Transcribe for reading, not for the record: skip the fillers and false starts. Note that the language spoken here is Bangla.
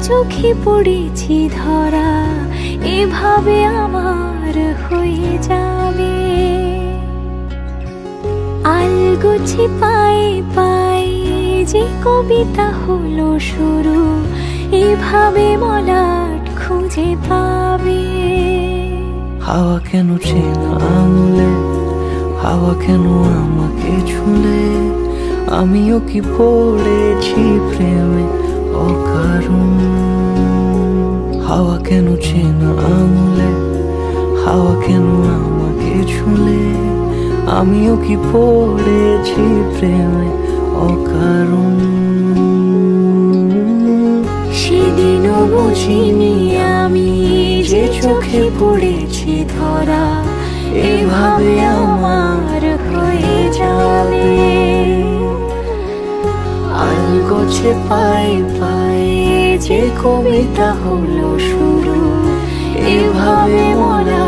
চোখে পড়েছি ধরা, এভাবে আমার হয়ে যাবে। আলগোছে পায়ে পায়ে যে কবিতা হলো শুরু, এভাবে মলাট খুঁজে পাবে। হাওয়া কেন চেনা আঙুলে, হাওয়া কেন আমাকে ছুলে, আমিও কি পড়েছি প্রেমে অকারণ। হাওয়া কেন চেনা আঙুলে, হাওয়া কেন আমাকে ছুলে, আমিও কি পড়েছি প্রেমে অকারণ। সেদিনও বুঝিনি আমি যে চোখে পড়েছি ধরা, এভাবে আমার হয়ে যাবে। আলগোছে পায়ে পায়ে যে কবিতা হলো শুরু, এভাবে মরা